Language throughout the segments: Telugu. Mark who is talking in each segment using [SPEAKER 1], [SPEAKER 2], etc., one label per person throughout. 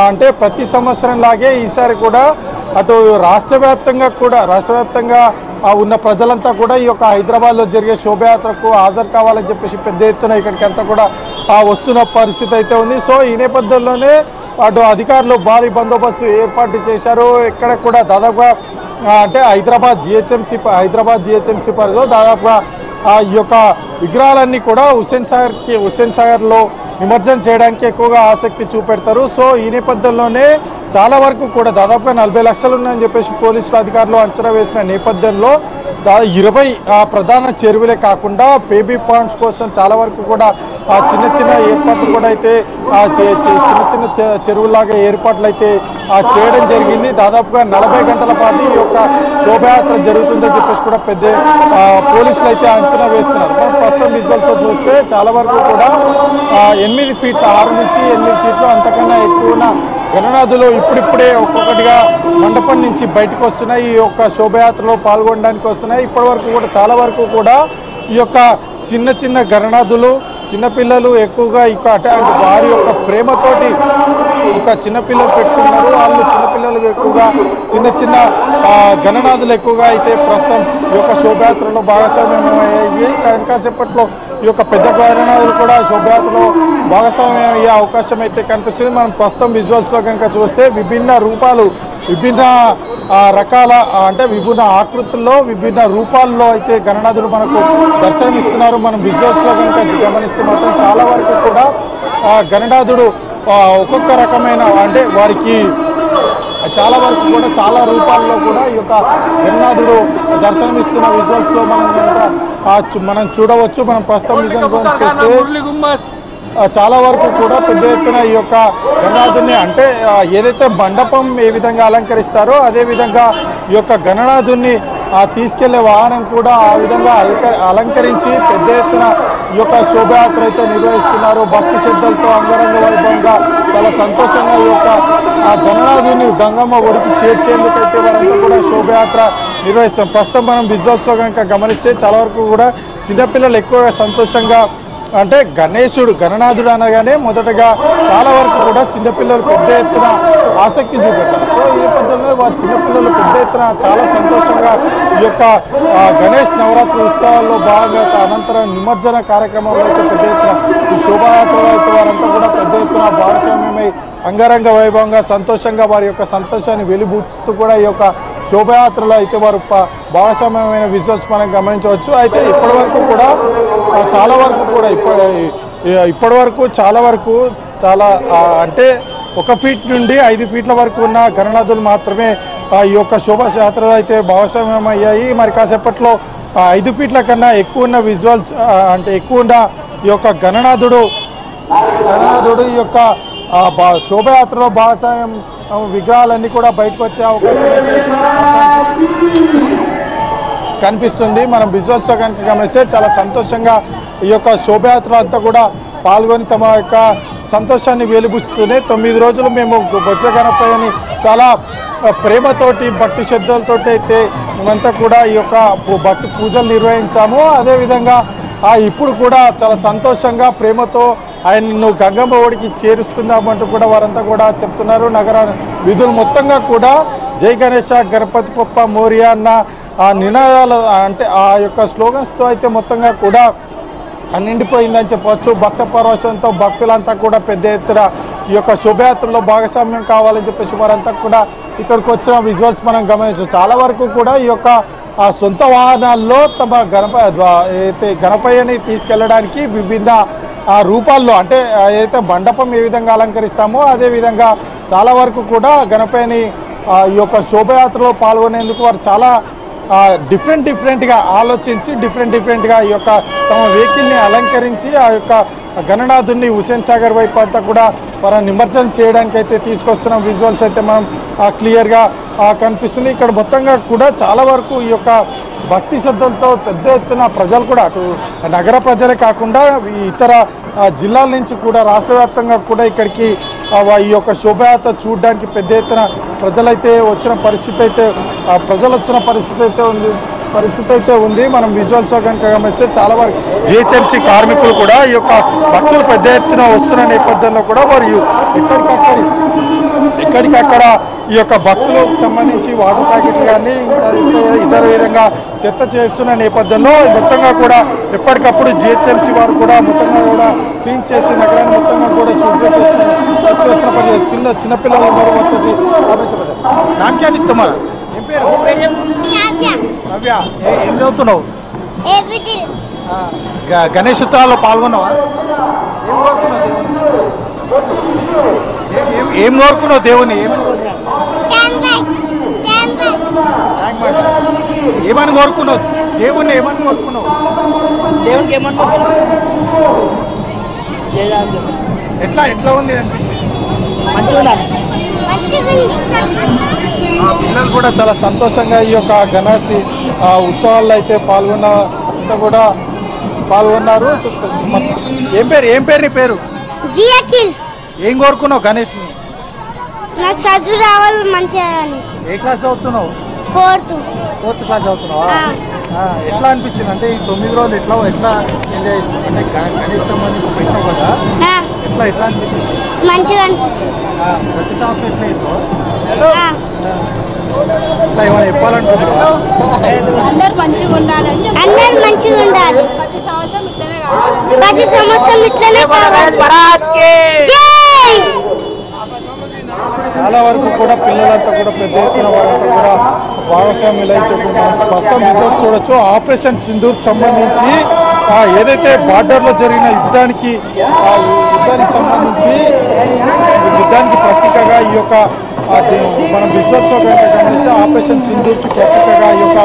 [SPEAKER 1] అంటే ప్రతి సంవత్సరం లాగే ఈసారి కూడా అటు రాష్ట్రవ్యాప్తంగా ఉన్న ప్రజలంతా కూడా ఈ యొక్క హైదరాబాద్లో జరిగే శోభయాత్రకు హాజరు కావాలని చెప్పేసి పెద్ద ఎత్తున ఇక్కడికి అంతా కూడా వస్తున్న పరిస్థితి అయితే ఉంది. సో ఈ నేపథ్యంలోనే అటు అధికారులు భారీ బందోబస్తు ఏర్పాటు చేశారు. ఇక్కడ కూడా దాదాపుగా అంటే హైదరాబాద్ జిహెచ్ఎంసీ పరిధిలో దాదాపుగా ఈ యొక్క విగ్రహాలన్నీ కూడా హుస్సేన్ సాగర్లో నిమజ్జనం చేయడానికి ఎక్కువగా ఆసక్తి చూపెడతారు. సో ఈ నేపథ్యంలోనే చాలా వరకు కూడా దాదాపుగా 40 లక్షలు ఉన్నాయని చెప్పేసి పోలీసులు అధికారులు అంచనా వేసిన నేపథ్యంలో 20 ప్రధాన చెరువులే కాకుండా బేబీ పాండ్స్ కోసం చాలా వరకు కూడా చిన్న ఏర్పాట్లు కూడా అయితే చిన్న చెరువులాగా ఏర్పాట్లు అయితే చేయడం జరిగింది. దాదాపుగా 40 గంటల పాటు ఈ యొక్క శోభయాత్ర జరుగుతుందని చెప్పేసి కూడా పెద్ద పోలీసులు అయితే అంచనా వేస్తున్నారు. మనం ప్రస్తుతం విజువల్స్ చూస్తే చాలా వరకు కూడా 8 ఫీట్ల 6 నుంచి 8 ఫీట్లు అంతకన్నా ఎక్కువ గణనాథులు ఇప్పుడిప్పుడే ఒక్కొక్కటిగా మండపం నుంచి బయటకు వస్తున్నాయి. ఈ యొక్క శోభయాత్రలో పాల్గొనడానికి వస్తున్నాయి. ఇప్పటి వరకు కూడా చాలా వరకు కూడా ఈ యొక్క చిన్న గణనాథులు చిన్నపిల్లలు ఎక్కువగా వారి యొక్క ప్రేమతోటి ఇంకా చిన్నపిల్లలు పెట్టుకున్నారు. వాళ్ళు చిన్నపిల్లలు ఎక్కువగా చిన్న గణనాథులు ఎక్కువగా అయితే ప్రస్తుతం ఈ యొక్క శోభయాత్రలో భాగస్వామ్యం అయ్యాయి. కాసేపట్లో ఈ యొక్క పెద్ద గణనాథులు కూడా శోభయాత్రలో భాగస్వామ్యం అయ్యే అవకాశం అయితే కనిపిస్తుంది. మనం ప్రస్తుతం విజువల్స్లో కనుక చూస్తే విభిన్న రూపాలు విభిన్న రకాల అంటే విభిన్న ఆకృతుల్లో విభిన్న రూపాల్లో అయితే గణనాథుడు మనకు దర్శనమిస్తున్నారు. మనం విజువల్స్లో కనుక గమనిస్తే మాత్రం చాలా వరకు కూడా గణనాథుడు ఒక్కొక్క రకమైన అంటే వారికి చాలా వరకు కూడా చాలా రూపాల్లో కూడా ఈ యొక్క గణనాథుడు దర్శనమిస్తున్న విజువల్స్లో మనం చూడవచ్చు. మనం ప్రస్తుతం విజువల్స్ చూస్తే చాలా వరకు కూడా పెద్ద ఎత్తున ఈ యొక్క గణనాథుని అంటే ఏదైతే మండపం ఏ విధంగా అలంకరిస్తారో అదేవిధంగా ఈ యొక్క గణనాథుని తీసుకెళ్లే వాహనం కూడా ఆ విధంగా అలంకరించి పెద్ద ఎత్తున ఈ యొక్క శోభయాత్ర అయితే నిర్వహిస్తున్నారు. భక్తి శ్రద్ధలతో అంగరంగ వైభవంగా చాలా సంతోషంగా ఈ యొక్క గణనాథుని గంగమ్మ ఒడికి చేర్చేందుకైతే వారంతా కూడా శోభయాత్ర నిర్వహిస్తాం. ప్రస్తుతం మనం విజువల్స్లో కనుక గమనిస్తే చాలా వరకు కూడా చిన్నపిల్లలు ఎక్కువగా సంతోషంగా అంటే గణనాథుడు అనగానే మొదటగా చాలా వరకు కూడా చిన్నపిల్లలు పెద్ద ఎత్తున ఆసక్తి చూపెట్టారు. సో ఈ నేపథ్యంలో వారి చిన్నపిల్లలు పెద్ద ఎత్తున చాలా సంతోషంగా ఈ యొక్క గణేష్ నవరాత్రి ఉత్సవాల్లో భాగంగా అనంతరం నిమజ్జన కార్యక్రమంలో అయితే పెద్ద ఎత్తున ఈ శోభాయాత్రలో అయితే వారంతా కూడా పెద్ద ఎత్తున భాగస్వామ్యమై అంగరంగ వైభవంగా సంతోషంగా వారి యొక్క సంతోషాన్ని వెలిబుచ్చుతూ కూడా ఈ యొక్క శోభయాత్రలో అయితే వారు భాగస్వామ్యమైన విజువల్స్ మనం గమనించవచ్చు. అయితే ఇప్పటి వరకు కూడా చాలా అంటే 1 ఫీట్ నుండి 5 ఫీట్ల వరకు ఉన్న గణనాథులు మాత్రమే ఈ యొక్క శోభయాత్రలో అయితే భాగస్వామ్యం అయ్యాయి. మరి కాసేపట్లో 5 ఫీట్ల కన్నా ఎక్కువ ఉన్న విజువల్స్ అంటే ఎక్కువ ఉన్న ఈ యొక్క గణనాథుడు ఈ యొక్క శోభయాత్రలో భాగస్వామ్యం విగ్రహాలన్నీ కూడా బయటకు వచ్చే అవకాశం కనిపిస్తుంది. మనం విజువల్స్లో కనుక గమనిస్తే చాలా సంతోషంగా ఈ యొక్క శోభయాత్ర అంతా కూడా పాల్గొని తమ యొక్క సంతోషాన్ని వెలిబుచ్చుతూనే 9 రోజులు మేము బొజ్జ గణపయ్యని చాలా ప్రేమతోటి భక్తి శ్రద్ధలతో అయితే మేమంతా కూడా ఈ యొక్క భక్తి పూజలు నిర్వహించాము. అదేవిధంగా ఇప్పుడు కూడా చాలా సంతోషంగా ప్రేమతో ఆయన్ను గంగమ్మ ఒడికి చేరుస్తున్నామంటూ కూడా వారంతా కూడా చెప్తున్నారు. నగర విధులు మొత్తంగా కూడా జై గణేశ గణపతి బప్ప మోరియా అన్న నినాదాలు అంటే ఆ యొక్క స్లోగన్స్తో అయితే మొత్తంగా కూడా నిండిపోయిందని చెప్పవచ్చు. భక్త పరవశంతో భక్తులంతా కూడా పెద్ద ఎత్తున ఈ యొక్క శోభయాత్రలో భాగస్వామ్యం కావాలని చెప్పేసి వారంతా కూడా ఇక్కడికి వచ్చిన విజువల్స్ మనం గమనించవచ్చు. చాలా వరకు కూడా ఈ యొక్క సొంత వాహనాల్లో తమ గణపయ్యని తీసుకెళ్ళడానికి విభిన్న రూపాల్లో అంటే ఏదైతే మండపం ఏ విధంగా అలంకరిస్తామో అదేవిధంగా చాలా వరకు కూడా గణపయ్యని ఈ యొక్క శోభయాత్రలో పాల్గొనేందుకు వారు చాలా డిఫరెంట్గా ఆలోచించి డిఫరెంట్గా ఈ యొక్క తమ వెహికల్ని అలంకరించి ఆ యొక్క గణనాథుని హుస్సేన్ సాగర్ వైపు అంతా కూడా వారు నిమజ్జనం చేయడానికి అయితే తీసుకొస్తున్న విజువల్స్ అయితే మనం క్లియర్గా కనిపిస్తుంది. ఇక్కడ మొత్తంగా కూడా చాలా వరకు ఈ యొక్క భక్తి శ్రద్ధలతో పెద్ద ఎత్తున ప్రజలు కూడా అటు నగర ప్రజలే కాకుండా ఇతర జిల్లాల నుంచి కూడా రాష్ట్ర వ్యాప్తంగా కూడా ఇక్కడికి ఈ యొక్క శోభయాత్ర చూడడానికి పెద్ద ఎత్తున ప్రజలు వచ్చిన పరిస్థితి అయితే ఉంది. పరిస్థితి అయితే ఉంది. మనం విజువల్స్ కనుక గమనిస్తే చాలా వరకు జిహెచ్ఎంసీ కార్మికులు కూడా ఈ యొక్క భక్తులు పెద్ద ఎత్తున వస్తున్న నేపథ్యంలో కూడా వారు ఎక్కడికక్కడ ఈ యొక్క భక్తులకు సంబంధించి వాటర్ ప్యాకెట్లు కానీ ఇతర విధంగా చెత్త చేస్తున్న నేపథ్యంలో మొత్తంగా కూడా ఎప్పటికప్పుడు జిహెచ్ఎంసీ వారు కూడా మొత్తంగా కూడా క్లీన్ చేసి నగరాన్ని మొత్తంగా కూడా శుభ్రం చేస్తున్న పరిస్థితి. చిన్నపిల్లలు ఉన్నారు. నామక్యాన్ని ఇస్తామా? ఏం పేరు? నవ్య. ఏం చదువుతున్నావు? గణేష్ ఉత్సవాల్లో పాల్గొన్నావా? ఏం కోరుకున్నావు దేవుని? ఏమని కోరుకున్నావు దేవుణ్ణి? ఏమని కోరుకున్నావు దేవునికి? ఎట్లా ఉంది
[SPEAKER 2] మంచిగా?
[SPEAKER 1] పిల్లలు కూడా చాలా సంతోషంగా ఈ యొక్క గణేష్ ఉత్సవాల్లో అయితే పాల్గొన్నారు. ఏం పేరు నీ పేరు? ఏం కోరుకున్నావు గణేష్ని?
[SPEAKER 2] నాకు చదువు రావాలి మంచిగా.
[SPEAKER 1] ఏ క్లాస్ చదువుతున్నావు?
[SPEAKER 2] ఫోర్త్
[SPEAKER 1] క్లాస్ చదువుతున్నావా? ఎట్లా అనిపించింది అంటే ఈ 9 రోజులు ఎట్లా ఎంజాయ్ చేసినావు? అంటే గణేష్ సంబంధించి పెట్టినావు కదా, ఎట్లా అనిపించింది?
[SPEAKER 2] మంచిగా అనిపించింది.
[SPEAKER 1] ప్రతి సంవత్సరం ఎట్లా చేసావు? ఏమైనా చెప్పాలనుకుంటున్నావా?
[SPEAKER 3] అందరు మంచిగా ఉండాలి.
[SPEAKER 2] ప్రతి సంవత్సరం ఇట్లనే కావాలి.
[SPEAKER 1] చాలా వరకు కూడా పిల్లలంతా కూడా పెద్ద ఎత్తున వారంతా కూడా భాగస్వామ్యులు చెప్పుకుంటున్నారు. ప్రస్తుతం రిజల్ట్స్ చూడొచ్చు. ఆపరేషన్ సింధూర్ సంబంధించి ఏదైతే బార్డర్లో జరిగిన యుద్ధానికి సంబంధించి యుద్ధానికి ప్రతీకగా ఈ యొక్క మనం విజువల్స్లో కనుక గమనిస్తే ఆపరేషన్ సింధూర్కి ప్రతీకగా ఈ యొక్క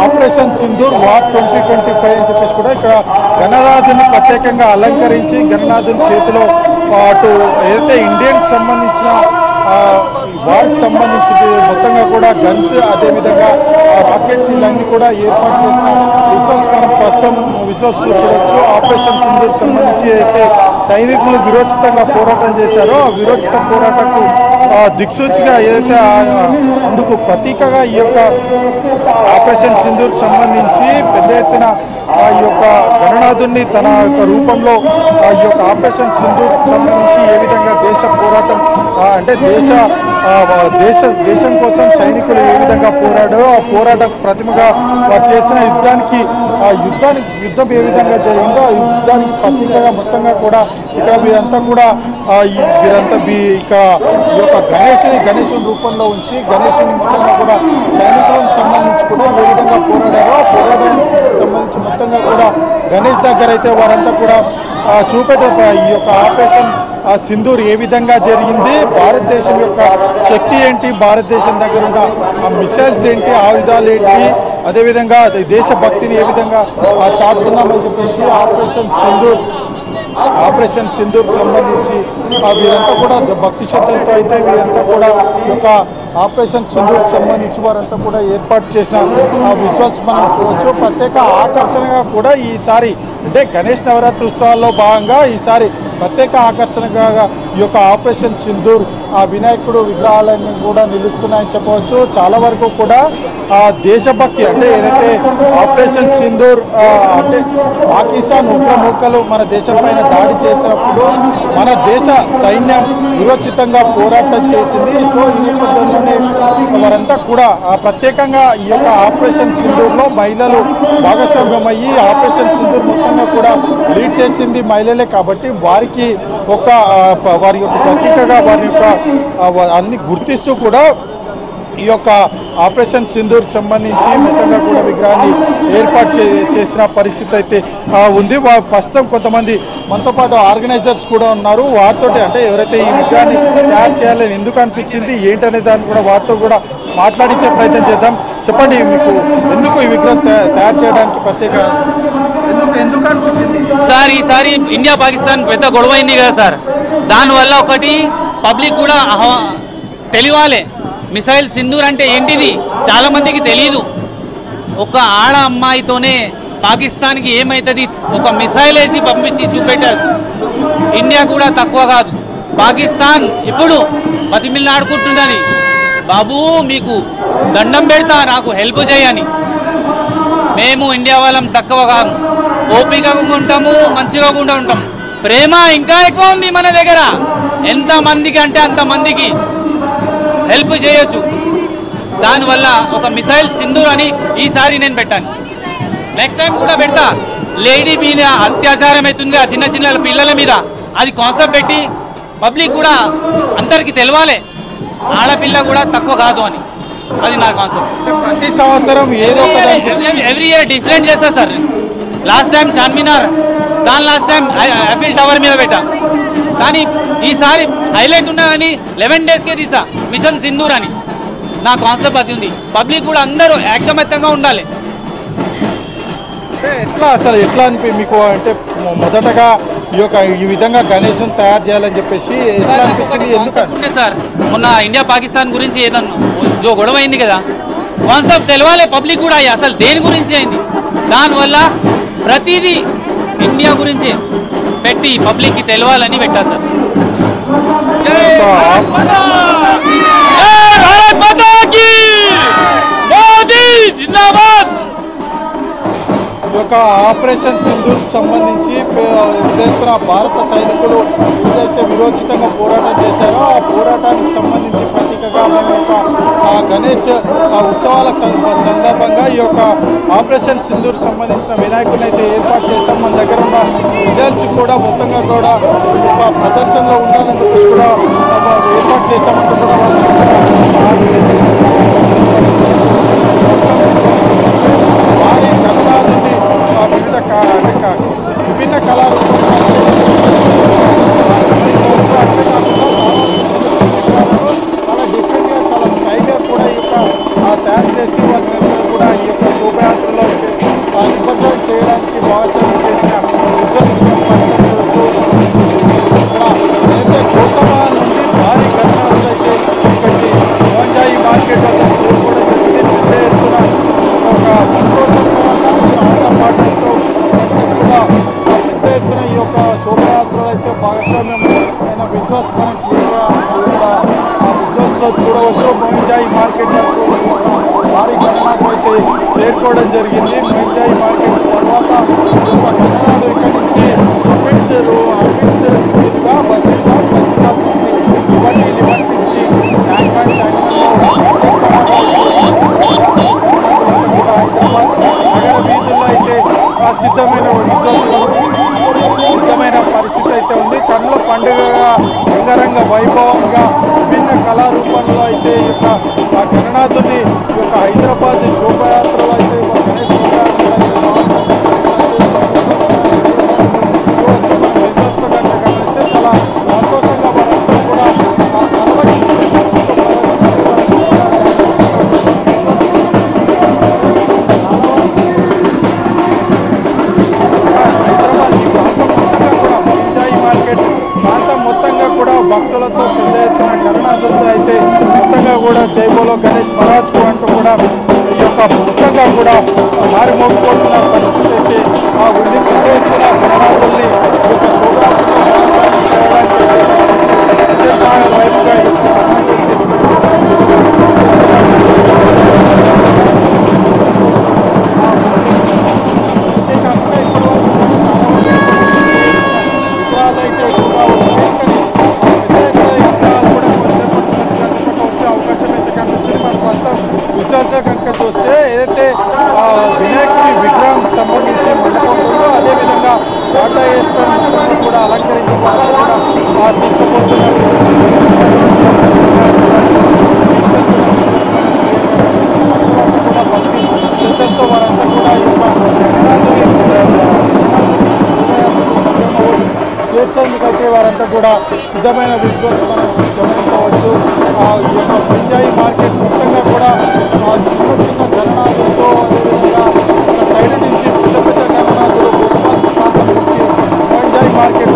[SPEAKER 1] ఆపరేషన్ సింధూర్ వార్ 2025 అని చెప్పేసి కూడా ఇక్కడ గణనాథుని ప్రత్యేకంగా అలంకరించి గణనాథుని చేతిలో అటు ఏదైతే ఇండియన్కి సంబంధించిన వార్కి సంబంధించి మొత్తంగా కూడా గన్స్, అదేవిధంగా రాకెట్లన్నీ కూడా ఏర్పాటు చేసిన విజువల్స్ మనం ప్రస్తుతం విజువల్స్ చూడవచ్చు. ఆపరేషన్ సింధూర్ సంబంధించి అయితే సైనికులు విరోచితంగా పోరాటం చేశారో ఆ విరోచిత పోరాటకు దిక్సూచిగా ఏదైతే అందుకు ప్రతీకగా ఈ యొక్క ఆపరేషన్ సింధూర్ సంబంధించి పెద్ద ఎత్తున ఈ యొక్క గణనాథుని తన యొక్క రూపంలో ఈ యొక్క ఆపరేషన్ సింధూర్ సంబంధించి ఏ విధంగా దేశ పోరాటం అంటే దేశం కోసం సైనికులు ఏ విధంగా పోరాడో ఆ పోరాట ప్రతిమగా వారు చేసిన యుద్ధం ఏ విధంగా జరిగిందో ఆ యుద్ధానికి ప్రతీకగా మొత్తంగా కూడా ఇక్కడ వీరంతా కూడా ఇక ఈ యొక్క గణేశుని రూపంలో ఉంచి గణేశుని మొత్తంగా కూడా సైనికులకు సంబంధించి కూడా ఏ విధంగా పోరాడారో ఆ పోరాటానికి సంబంధించి మొత్తంగా కూడా గణేష్ దగ్గర అయితే వారంతా కూడా చూపెట్టే ఈ యొక్క ఆపరేషన్ సింధూర్ ఏ విధంగా జరిగింది, భారతదేశం యొక్క శక్తి ఏంటి, భారతదేశం దగ్గర ఉన్న మిసైల్స్ ఏంటి, ఆయుధాలు ఏంటి, అదేవిధంగా దేశభక్తిని ఏ విధంగా చాటుకున్నామని చెప్పేసి ఆపరేషన్ సింధూర్ సంబంధించి వీరంతా కూడా భక్తి శ్రద్ధలతో అయితే వీరంతా కూడా ఈ యొక్క ఆపరేషన్ సింధూర్ సంబంధించి వారంతా కూడా ఏర్పాటు చేసిన విజువల్స్ మనం చూడవచ్చు. ప్రత్యేక ఆకర్షణగా కూడా ఈసారి అంటే గణేష్ నవరాత్రి ఉత్సవాల్లో భాగంగా ఈసారి ప్రత్యేక ఆకర్షణగా ఈ యొక్క ఆపరేషన్ సింధూర్ వినాయకుడు విగ్రహాలన్నీ కూడా నిలుస్తున్నాయని చెప్పవచ్చు. చాలా వరకు కూడా దేశభక్తి అంటే ఏదైతే ఆపరేషన్ సింధూర్ అంటే పాకిస్తాన్ ఉగ్రమూకలు మన దేశం పైన దాడి చేసినప్పుడు మన దేశ సైన్యం విరోచితంగా పోరాటం చేసింది. సో ఈ నేపథ్యంలోనే వారంతా కూడా ప్రత్యేకంగా ఈ యొక్క ఆపరేషన్ సింధూర్లో మహిళలు భాగస్వామ్యమయ్యి ఆపరేషన్ సింధూర్ మొత్తంగా కూడా లీడ్ చేసింది మహిళలే కాబట్టి వారి యొక్క ప్రతీకగా వారి యొక్క అన్ని గుర్తిస్తూ కూడా ఈ యొక్క ఆపరేషన్ సింధూర్ సంబంధించి మొత్తంగా కూడా విగ్రహాన్ని ఏర్పాటు చేసిన పరిస్థితి అయితే ఉంది. ప్రస్తుతం కొంతమంది మనతో పాటు ఆర్గనైజర్స్ కూడా ఉన్నారు. వారితో అంటే ఎవరైతే ఈ విగ్రహాన్ని తయారు చేయాలని ఎందుకు అనిపించింది ఏంటనే దాన్ని కూడా వారితో కూడా మాట్లాడించే ప్రయత్నం చేద్దాం. చెప్పండి, మీకు ఎందుకు ఈ విగ్రహం తయారు చేయడానికి ప్రత్యేక ఎందుకు అనిపించింది
[SPEAKER 4] సార్? ఈసారి ఇండియా పాకిస్తాన్ పెద్ద గొడవ అయింది కదా సార్, దానివల్ల ఒకటి పబ్లిక్ కూడా తెలియాలి మిసైల్ సింధూర్ అంటే ఏంటిది చాలా మందికి తెలియదు. ఒక ఆడ అమ్మాయితోనే పాకిస్తాన్కి ఏమవుతుంది, ఒక మిసైల్ వేసి పంపించి చూపెట్టారు. ఇండియా కూడా తక్కువ కాదు, పాకిస్తాన్ ఇప్పుడు బతిమిల్లాడుకుంటున్నది, బాబు మీకు దండం పెడతా నాకు హెల్ప్ చేయని. మేము ఇండియా వాళ్ళం తక్కువగా ఓపికగా ఉంటాము, మంచిగా కూడా ఉంటాం. ప్రేమ ఇంకా ఎక్కువ ఉంది మన దగ్గర. ఎంత మందికి అంటే అంత మందికి హెల్ప్ చేయొచ్చు. దానివల్ల ఒక మిసైల్ సింధూర్ అని ఈసారి నేను పెట్టాను. నెక్స్ట్ టైం కూడా పెడతా. లేడీ మీద అత్యాచారం అవుతుందిగా చిన్న చిన్న పిల్లల మీద, అది కాన్సెప్ట్ పెట్టి పబ్లిక్ కూడా అందరికి తెలవాలి ఆడపిల్ల కూడా తక్కువ కాదు అని. అది నా కాన్సెప్ట్.
[SPEAKER 1] ప్రతి సంవత్సరం ఏదో
[SPEAKER 4] ఎవ్రీ ఇయర్ డిఫరెంట్ చేస్తా సార్. లాస్ట్ టైం చార్మినార్, దాని లాస్ట్ టైం ఐఫిల్ టవర్ మీద పెట్టా. కానీ ఈసారి హైలైట్ ఉన్నదని 11 డేస్కే తీసా మిషన్ సింధూర్ అని. నా కాన్సెప్ట్ అది ఉంది. పబ్లిక్ కూడా అందరూ ఐకమత్యంగా ఉండాలి.
[SPEAKER 1] ఎట్లా అసలు ఎట్లా అనిపి మీకు అంటే మొదటగా ఈ విధంగా గణేశం తయారు చేయాలని చెప్పేసి ఎట్లా అనిపించింది? ఎందుకంటే
[SPEAKER 4] సార్ మొన్న ఇండియా పాకిస్తాన్ గురించి ఏదన్నా గొడవ అయింది కదా, కాన్సెప్ట్ తెలవాలి పబ్లిక్ కూడా అసలు దేని గురించి అయింది. దానివల్ల ప్రతిదీ ఇండియా గురించి పెట్టి పబ్లిక్కి తెలవాలని పెట్టా సార్.
[SPEAKER 1] ఈ యొక్క ఆపరేషన్ సింధూర్కి సంబంధించి ఎప్పుడైతే భారత సైనికులు ఏదైతే విరోచితంగా పోరాటం చేశారో ఆ పోరాటానికి సంబంధించి ప్రతీకగా మేము గణేష్ ఉత్సవాల సందర్భంగా ఈ యొక్క ఆపరేషన్ సింధూర్ సంబంధించిన వినాయకుని అయితే ఏర్పాటు చేశాం. మన దగ్గర ఉన్న రిజల్ట్స్ కూడా మొత్తంగా కూడా ప్రదర్శనలో ఉండాలని చెప్పి కూడా ఏర్పాటు చేశామంటూ కూడా భారీ గణనాథుని విభిన్న కళారూపాలు చాలా డిఫరెంట్గా చాలా స్టైల్గా కూడా ఈ యొక్క తయారు చేసి వాటిని కూడా ఈ యొక్క శోభయాత్రలో అయితే నిమజ్జనం చేయడానికి భాగస్వామ్యం చేసిన అయితే గోకమా నుండి భారీ గణనాథులు అయితే ఇక్కడికి మోంజాయి మార్కెట్ వద్ద చేరుకోవడం జరిగింది. పెద్ద ఎత్తున ఒక సంతోషంతో ఆటపాటలతో కూడా పెద్ద ఎత్తున ఈ యొక్క శోభయాత్రలు అయితే భాగస్వామ్యం అయిన విజువల్స్ మనం క్లియర్గా ఆ విజువల్స్లో చూడవచ్చు. మోంజాయి మార్కెట్ వరకు భారీ గణనాథులు అయితే చేరుకోవడం జరిగింది. మోంజాయి మార్కెట్ తర్వాత గణనాథులు ఇక్కడి నుంచి మీదుగా బస్సుగా ఇవన్నీ నివర్తించి హైదరాబాద్ నగర వీధుల్లో అయితే సిద్ధమైన పరిస్థితి అయితే ఉంది. కన్నుల పండుగగా రంగరంగ వైభవంగా విభిన్న కళారూపంలో అయితే ఈ యొక్క గణనాథుని ఈ యొక్క హైదరాబాద్ శోభయాత్రలో అయితే గణేష్ చాలా సంతోషంగా మనంతా కూడా ప్రాంతం మొత్తంగా కూడా భక్తులతో పెద్ద ఎత్తున గణనాథులతో అయితే మొత్తంగా కూడా జై బోలో గణేష్ మహారాజ్కు అంటూ కూడా ఈ యొక్క మొత్తంగా కూడా మారిమోగిపోతున్న పరిస్థితి అయితే ఆ ఉల్లి ప్రవేశించిన గణనాథుల్ని ఈ యొక్క శోభయాత్ర వైపుగా ఈ యొక్క గణనాథులు విశ్వాస కనుక చూస్తే ఏదైతే వినాయకుడి విగ్రహానికి సంబంధించి మండపం ఉందో అదేవిధంగా టాటా ఏస్పర్ మొత్తం కూడా అలంకరించి తీసుకుపోతున్నారు. కూడా భక్తి శ్రద్ధతో వారంతా కూడా ఈ యొక్క చేర్చేందుకైతే వారంతా కూడా సిద్ధమైన విజువల్స్ మనం గమనించవచ్చు. ఈ యొక్క పంజాయి మార్కెట్ మొత్తంగా కూడా చిన్న చిన్న గణనాథులతో అదేవిధంగా సైడ్ నుంచి పెద్ద పెద్ద గణనాథులు ప్రాంతం నుంచి పంజాయి మార్కెట్